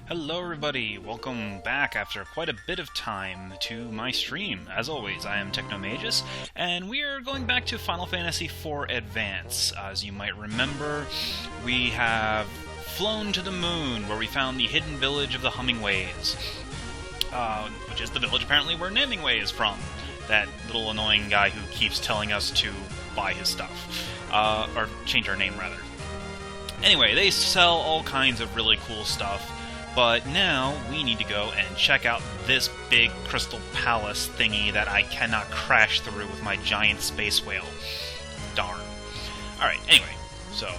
Hello everybody, welcome back after quite a bit of time to my stream. As always, I am Technomagus, and we are going back to Final Fantasy IV Advance. As you might remember, we have flown to the moon, where we found the hidden village of the Hummingways, which is the village apparently where Namingway is from. That little annoying guy who keeps telling us to buy his stuff. Or change our name, rather. Anyway, they sell all kinds of really cool stuff. But now, we need to go and check out this big crystal palace thingy that I cannot crash through with my giant space whale. Darn. Alright, anyway, so...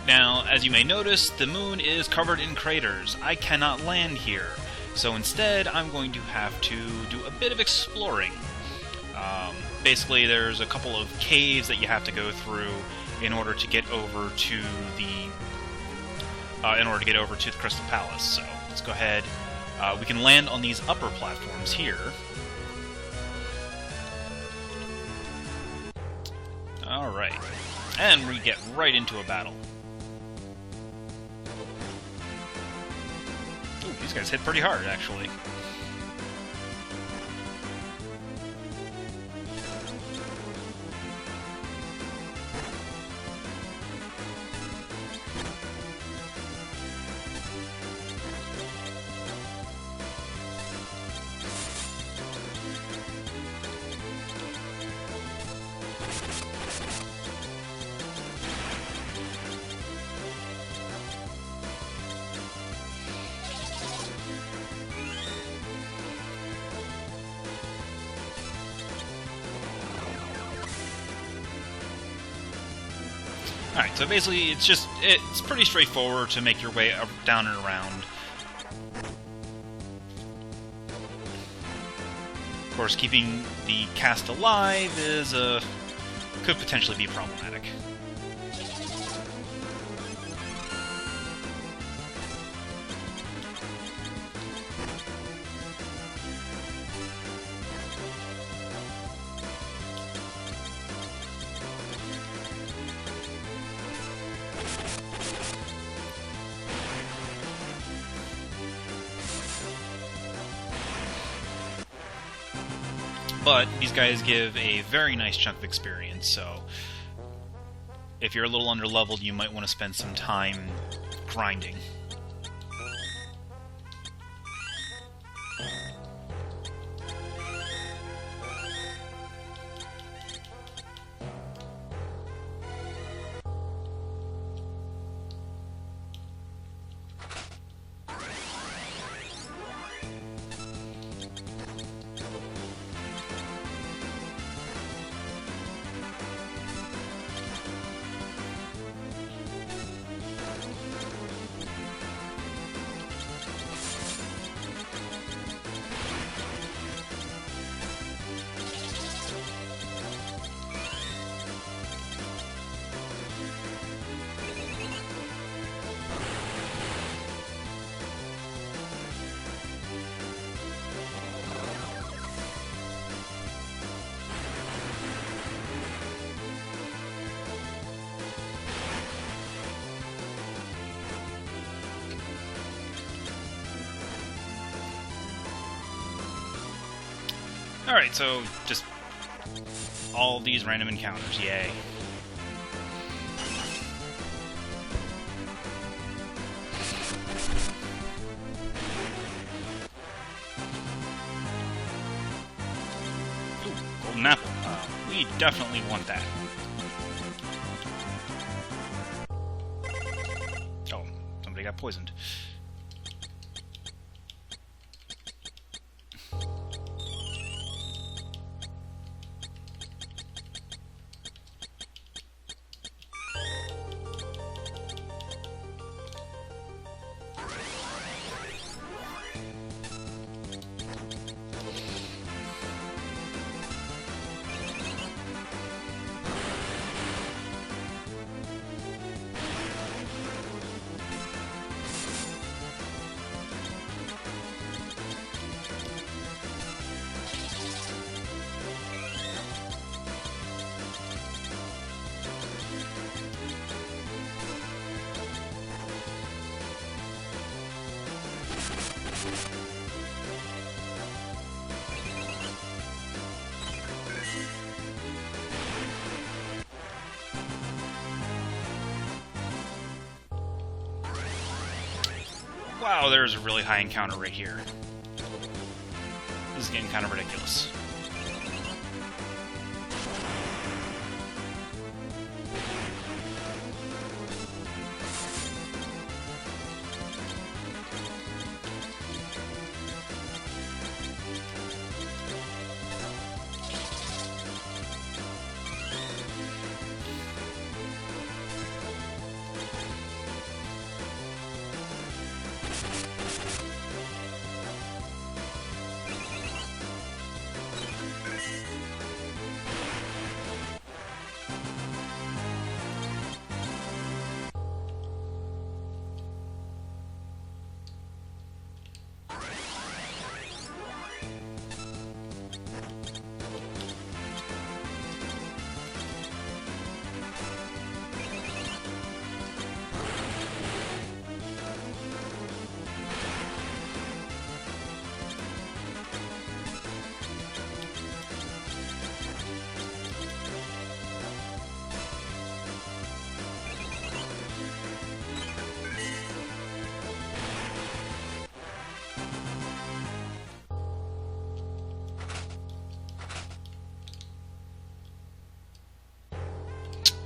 Now, as you may notice, the moon is covered in craters. I cannot land here. So instead, I'm going to have to do a bit of exploring. Basically, there's a couple of caves that you have to go through in order to get over to the Crystal Palace. So let's go ahead. We can land on these upper platforms here. Alright. And we get right into a battle. Ooh, these guys hit pretty hard, actually. Alright, so basically it's pretty straightforward to make your way up, down and around. Of course, keeping the cast alive could potentially be problematic. But these guys give a very nice chunk of experience, so if you're a little underleveled, you might want to spend some time grinding. Alright, so just all these random encounters, yay. Ooh, golden apple. We definitely want that. Oh, somebody got poisoned. Wow, there's a really high encounter rate here. This is getting kind of ridiculous.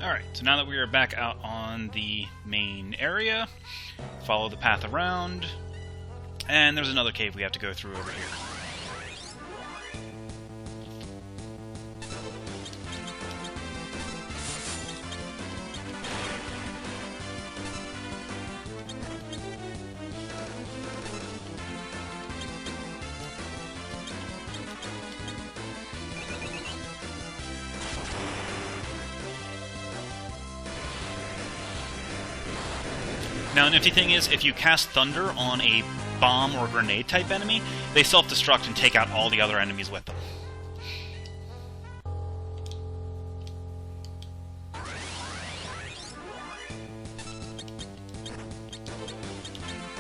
Alright, so now that we are back out on the main area, follow the path around, and there's another cave we have to go through over here. Now, a nifty thing is, if you cast Thunder on a bomb or grenade type enemy, they self-destruct and take out all the other enemies with them.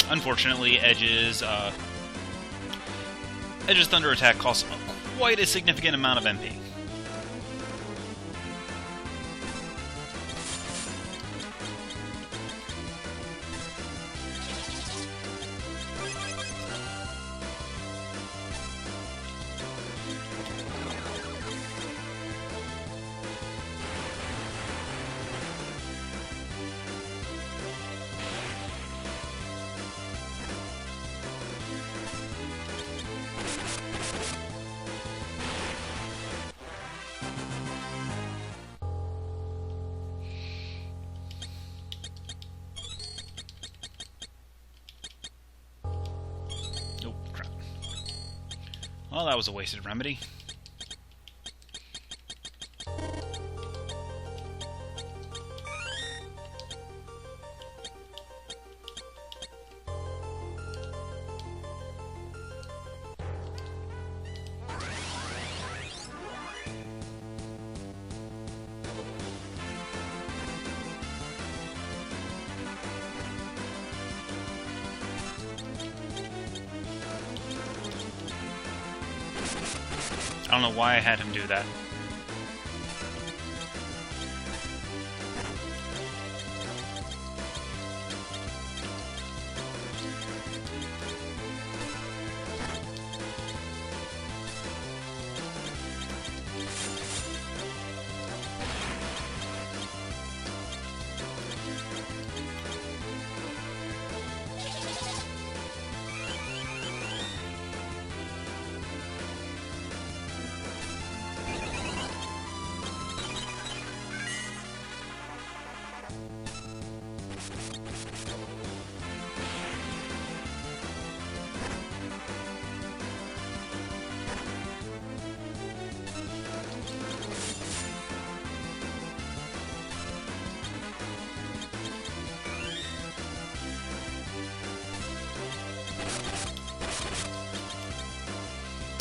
Unfortunately, Edge's Thunder attack costs quite a significant amount of MP. Well, that was a wasted remedy. I don't know why I had him do that.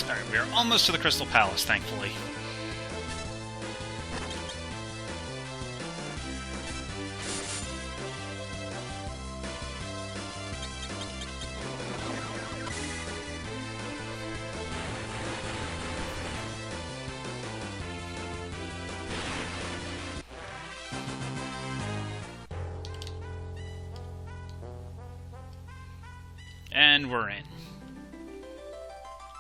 Alright, we are almost to the Crystal Palace, thankfully. And we're in.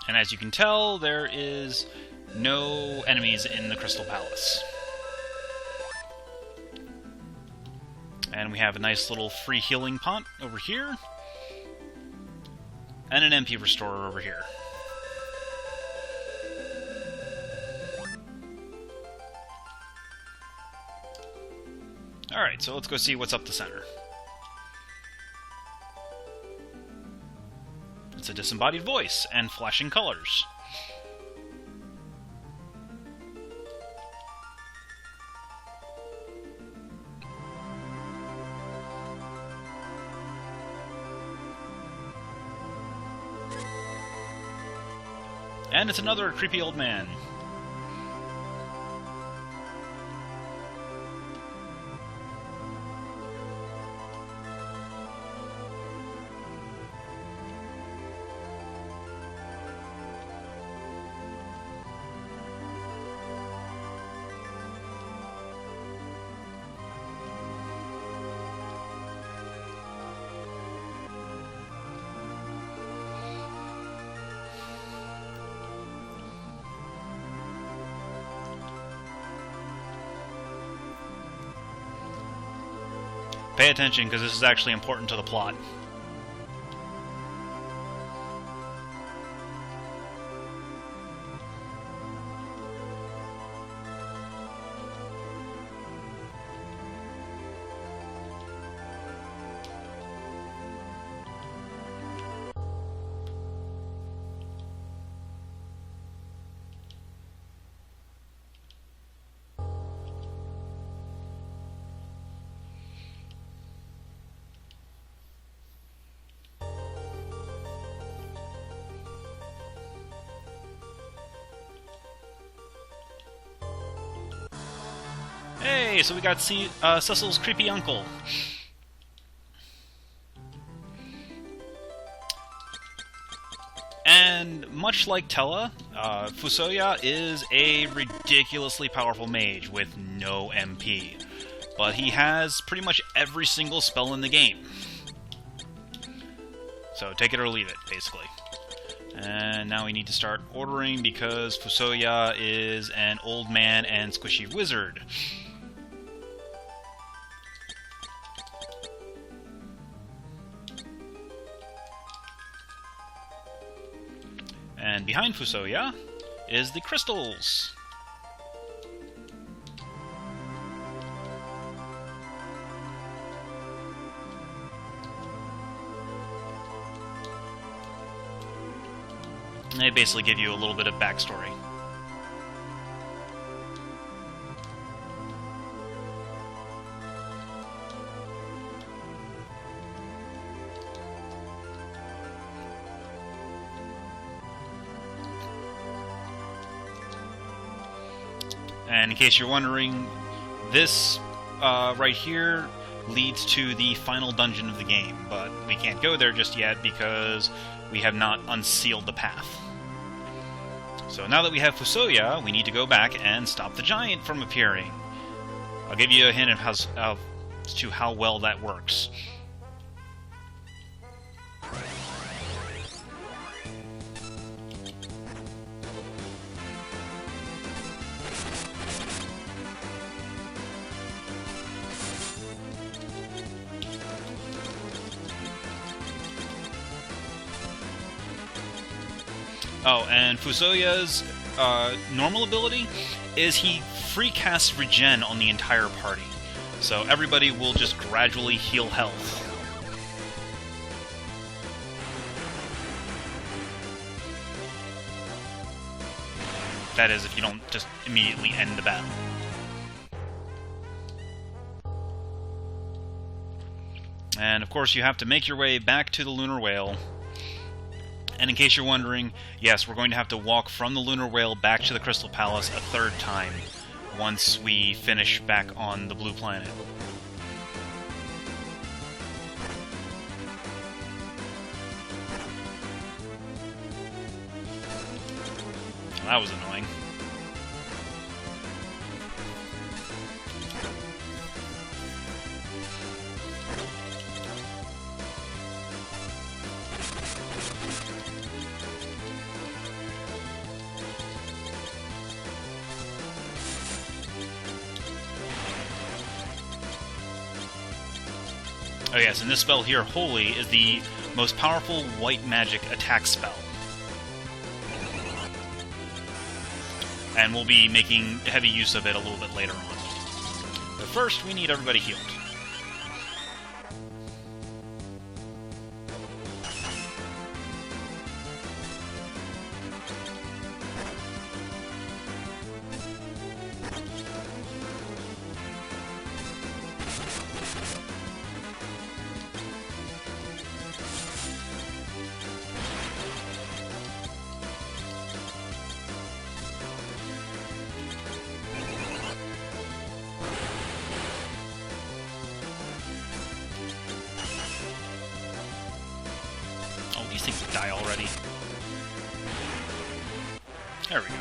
And as you can tell, there is no enemies in the Crystal Palace. And we have a nice little free healing pot over here. And an MP restorer over here. Alright, so let's go see what's up the center. It's a disembodied voice and flashing colors. And it's another creepy old man. Pay attention, because this is actually important to the plot. Hey, so we got Cecil's creepy uncle. And much like Tella, Fusoya is a ridiculously powerful mage with no MP. But he has pretty much every single spell in the game. So take it or leave it, basically. And now we need to start ordering because Fusoya is an old man and squishy wizard. And behind Fusoya is the crystals. They basically give you a little bit of backstory. And in case you're wondering, this right here leads to the final dungeon of the game, but we can't go there just yet because we have not unsealed the path. So now that we have Fusoya, we need to go back and stop the giant from appearing. I'll give you a hint as to how well that works. Oh, and Fusoya's normal ability is he free casts regen on the entire party. So everybody will just gradually heal health. That is, if you don't just immediately end the battle. And of course you have to make your way back to the Lunar Whale. And in case you're wondering, yes, we're going to have to walk from the Lunar Whale back to the Crystal Palace a third time once we finish back on the Blue Planet. Well, that was annoying. Oh yes, and this spell here, Holy, is the most powerful white magic attack spell. And we'll be making heavy use of it a little bit later on. But first, we need everybody healed. These things die already. There we go.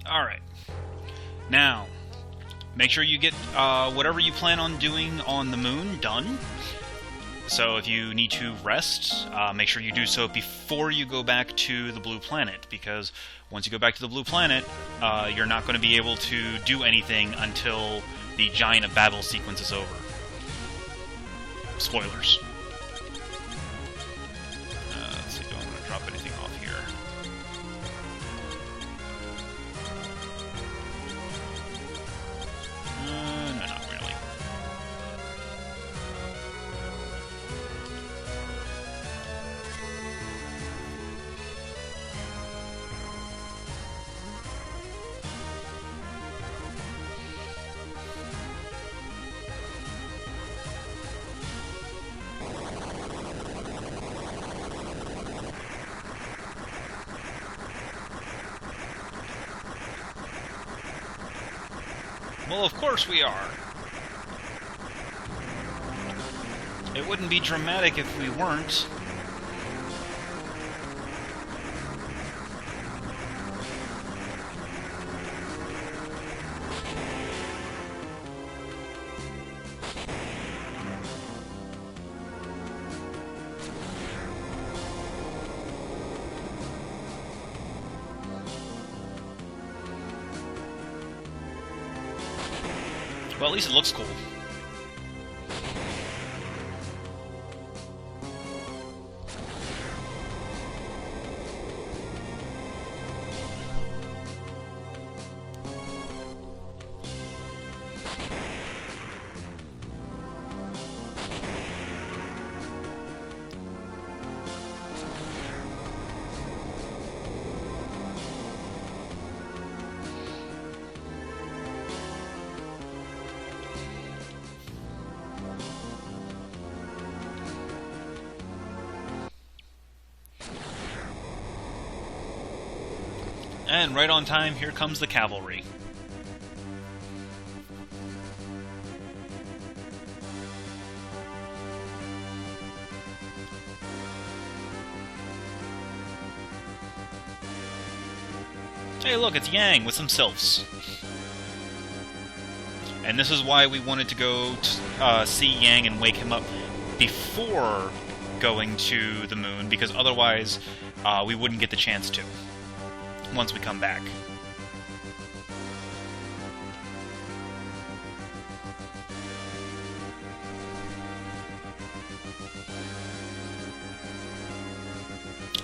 Alright. Now, make sure you get whatever you plan on doing on the moon done. So if you need to rest, make sure you do so before you go back to the blue planet, because once you go back to the blue planet, you're not going to be able to do anything until the Giant of Babel sequence is over. Spoilers. Let's see, do I want to drop anything off here? No, not really. Well, of course we are. It wouldn't be dramatic if we weren't. Well, at least it looks cool. And right on time, here comes the cavalry. Hey look, it's Yang with some sylphs. And this is why we wanted to go to, see Yang and wake him up before going to the moon, because otherwise we wouldn't get the chance to once we come back.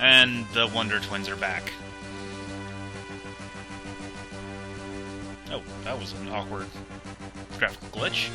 And the Wonder Twins are back. Oh, that was an awkward graphical glitch.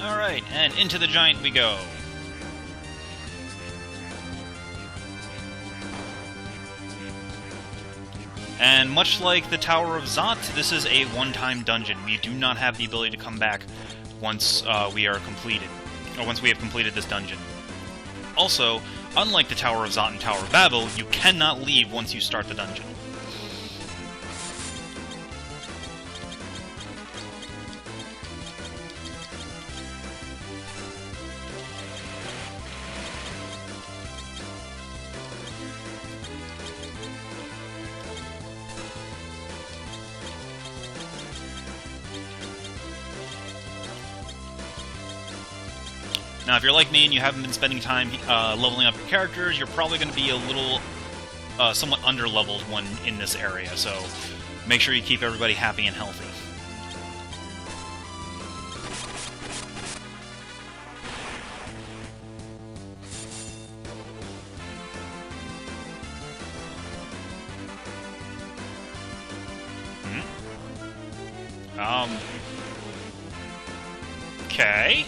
Alright, and into the giant we go. And much like the Tower of Zot, this is a one-time dungeon. We do not have the ability to come back once we are completed, or once we have completed this dungeon. Also, unlike the Tower of Zot and Tower of Babel, you cannot leave once you start the dungeon. Now, if you're like me and you haven't been spending time leveling up your characters, you're probably going to be a little, somewhat under-leveled when in this area, so make sure you keep everybody happy and healthy. Okay.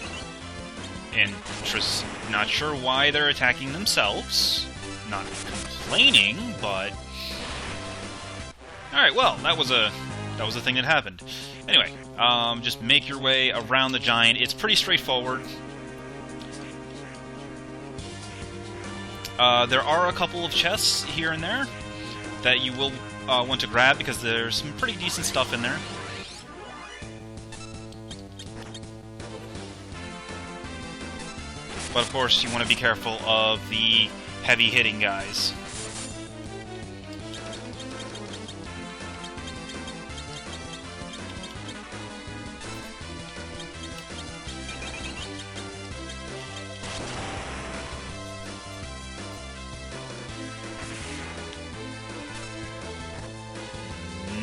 Not sure why they're attacking themselves. Not complaining, but... Alright, well, that was a thing that happened. Anyway, just make your way around the giant. It's pretty straightforward. There are a couple of chests here and there that you will want to grab, because there's some pretty decent stuff in there. But of course, you want to be careful of the heavy-hitting guys.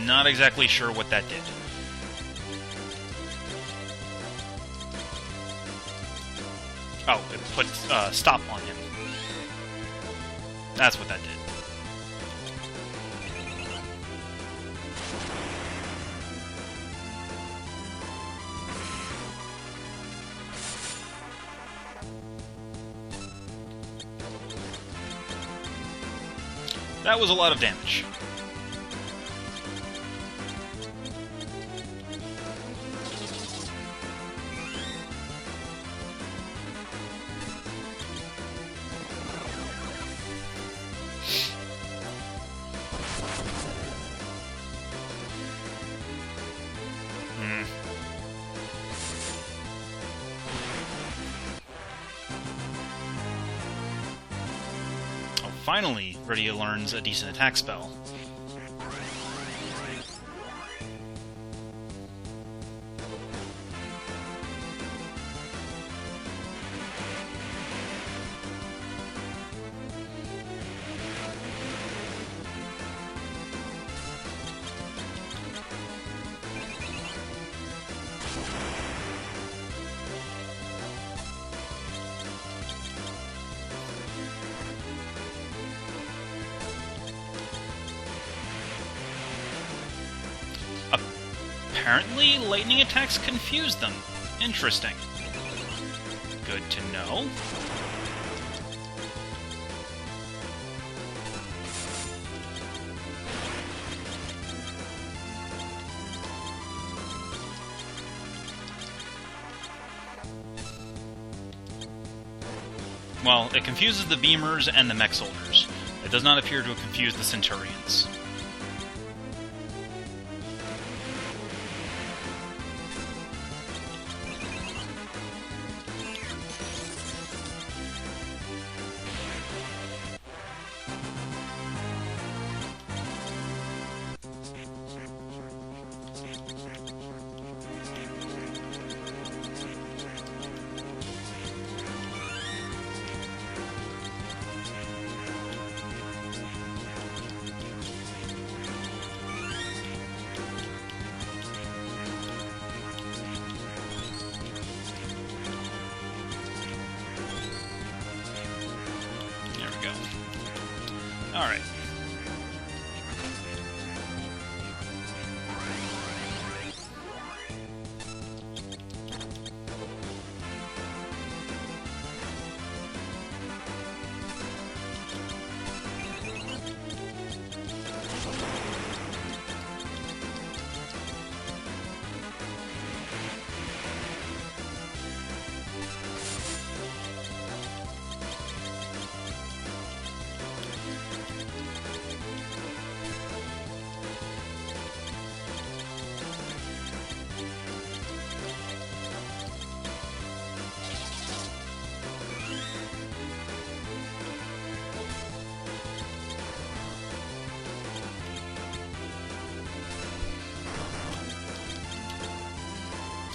Not exactly sure what that did. Oh, it put stop on him. That's what that did. That was a lot of damage. Finally, Rydia learns a decent attack spell. Apparently, lightning attacks confuse them. Interesting. Good to know. Well, it confuses the beamers and the mech soldiers. It does not appear to have confused the Centurions. Alright.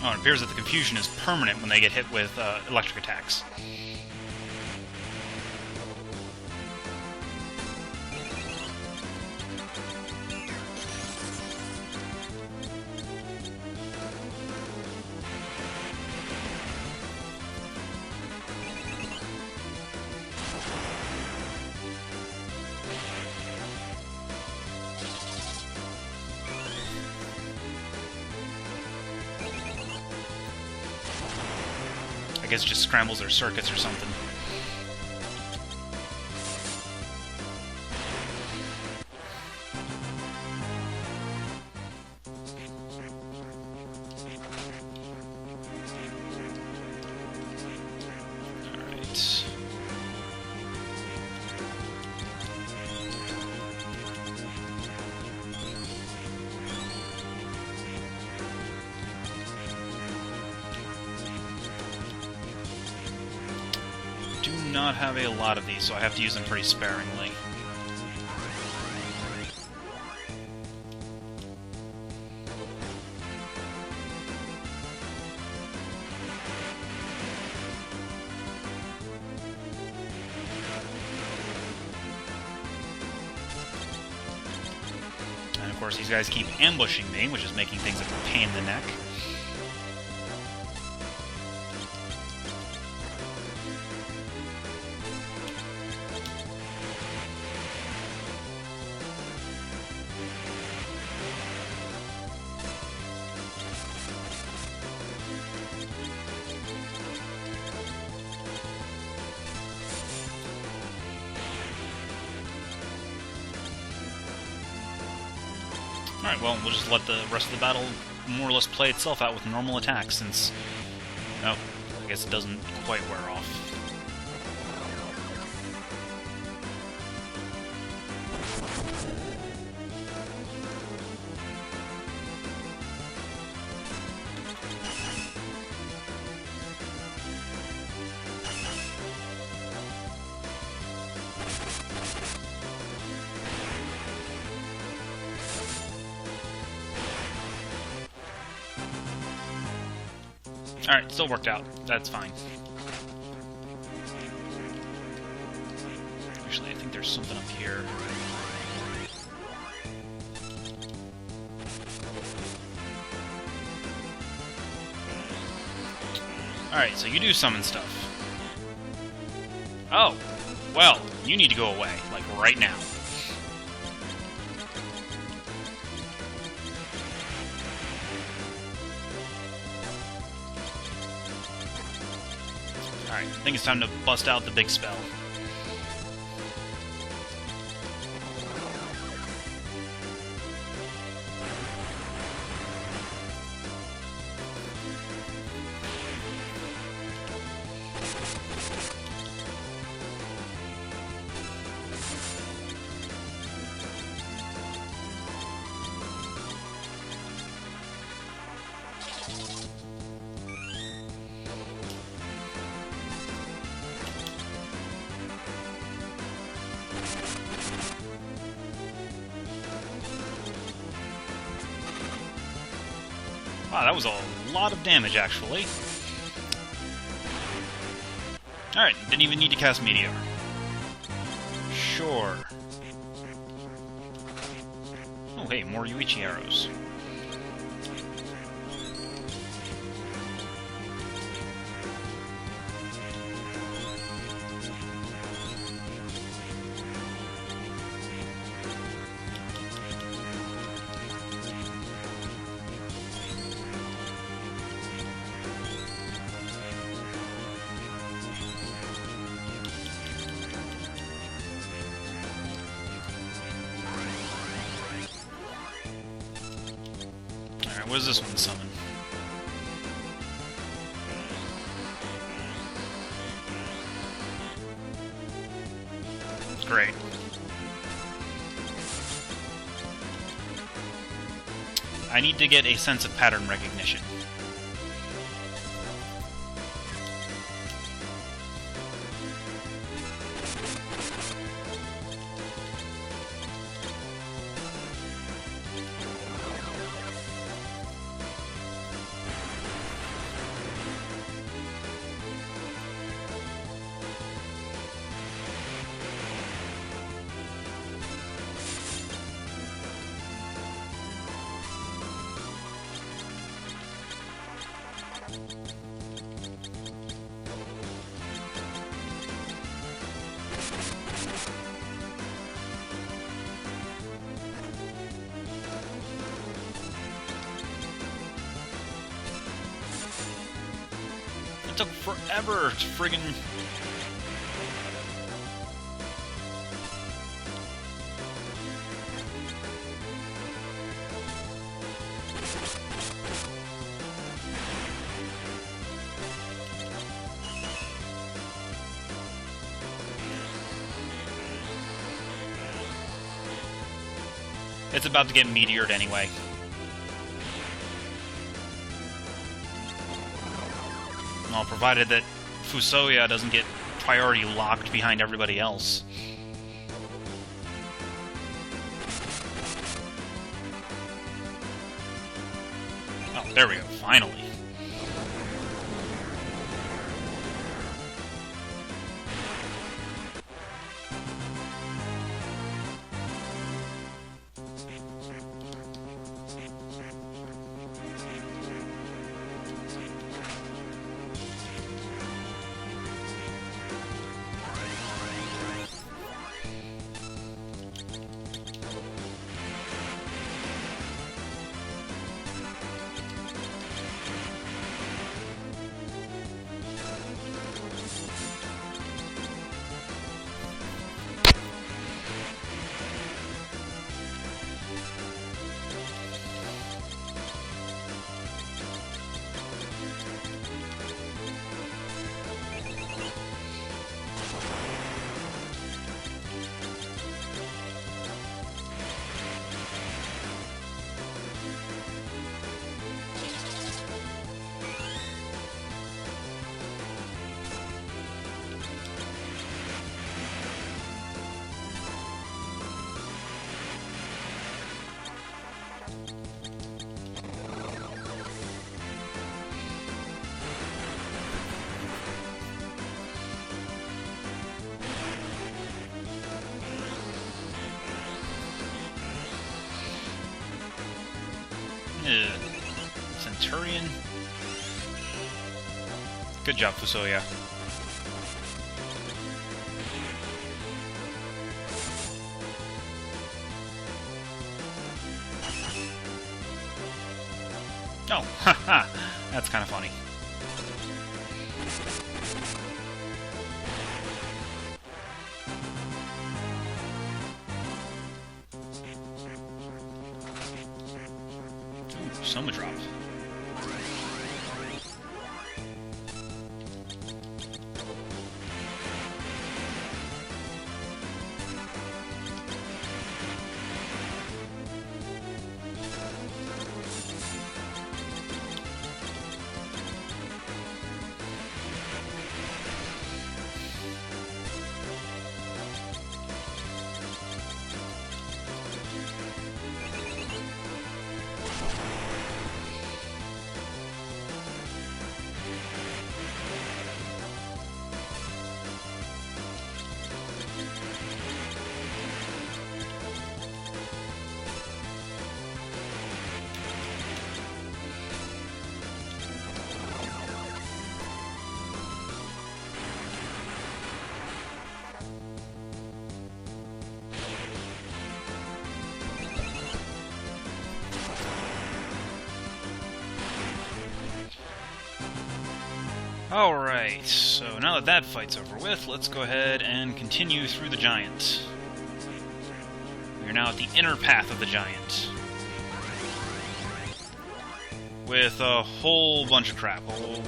Oh, it appears that the confusion is permanent when they get hit with electric attacks. I guess it just scrambles their circuits or something. Alright. Do not have a lot of these, so I have to use them pretty sparingly. And of course, these guys keep ambushing me, which is making things a pain in the neck. Alright, well, we'll just let the rest of the battle more or less play itself out with normal attacks, since... Oh, I guess it doesn't quite wear off. Alright, still worked out. That's fine. Actually, I think there's something up here. Alright, so you do summon stuff. Oh! Well, you need to go away, like right now. Alright, I think it's time to bust out the big spell. Wow, that was a lot of damage, actually. Alright, didn't even need to cast Meteor. Sure. Oh, hey, more Yuichi arrows. Alright, what does this one summon? Great. I need to get a sense of pattern recognition. That took forever to friggin'... It's about to get meteored anyway. Well, provided that Fusoya doesn't get priority locked behind everybody else. Oh, there we go, finally. Centurion. Good job, Fusoya. Oh, haha, that's kind of funny. Ooh, Soma drop. Alright, so now that that fight's over with, let's go ahead and continue through the giant. We are now at the inner path of the giant. With a whole bunch of crap. Oh boy.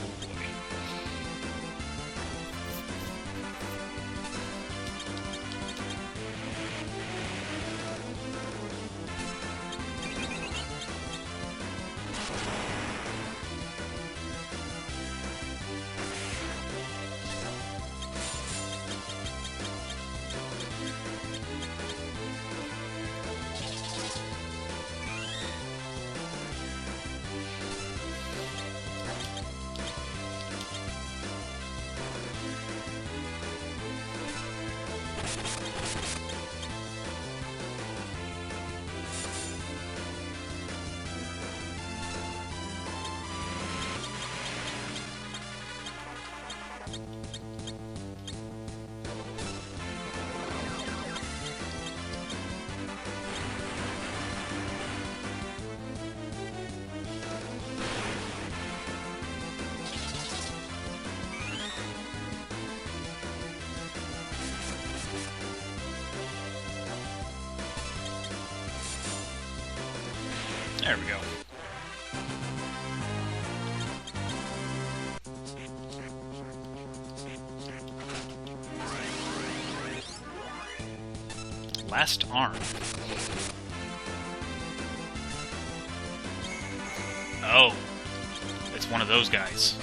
There we go. Last arm. Oh. It's one of those guys.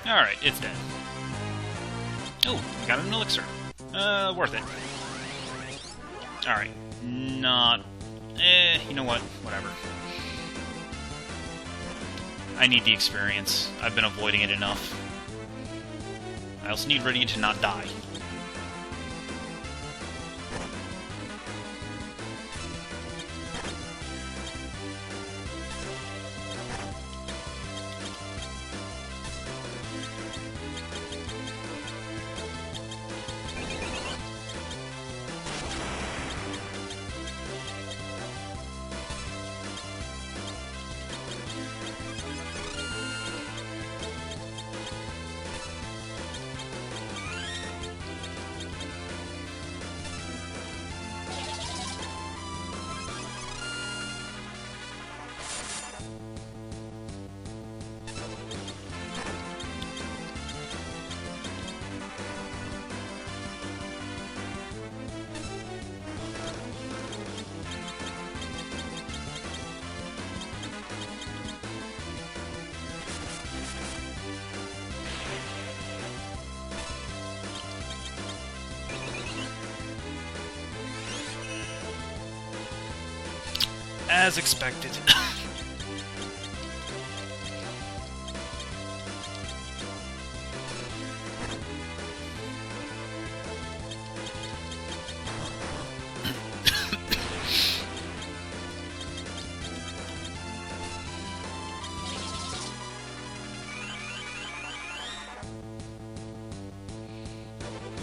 Alright, it's dead. Oh, we got an elixir. Worth it. Alright, not... you know what? Whatever. I need the experience. I've been avoiding it enough. I also need Radiant to not die. As expected.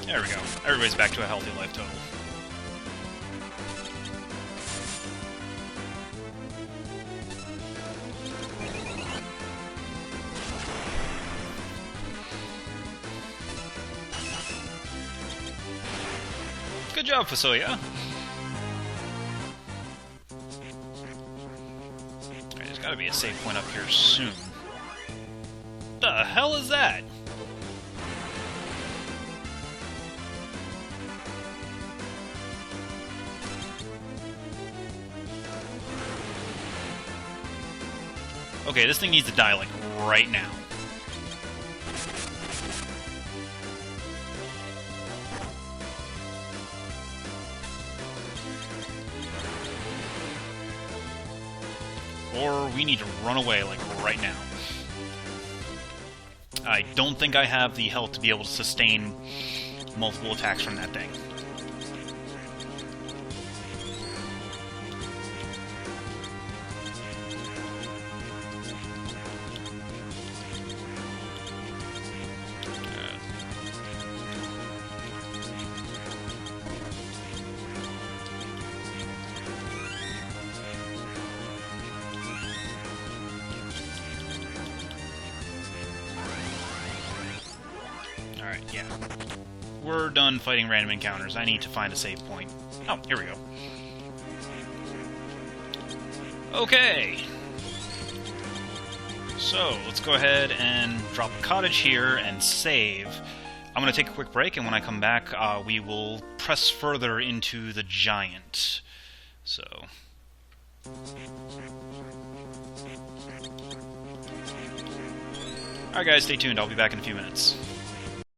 There we go. Everybody's back to a healthy life total. Good job, Fusoya. There's gotta be a safe point up here soon. The hell is that? Okay, this thing needs to die, like, right now. Or we need to run away, like, right now. I don't think I have the health to be able to sustain multiple attacks from that thing. Alright, yeah. We're done fighting random encounters. I need to find a save point. Oh, here we go. Okay. So, let's go ahead and drop a cottage here and save. I'm going to take a quick break, and when I come back, we will press further into the giant. So... Alright guys, stay tuned. I'll be back in a few minutes.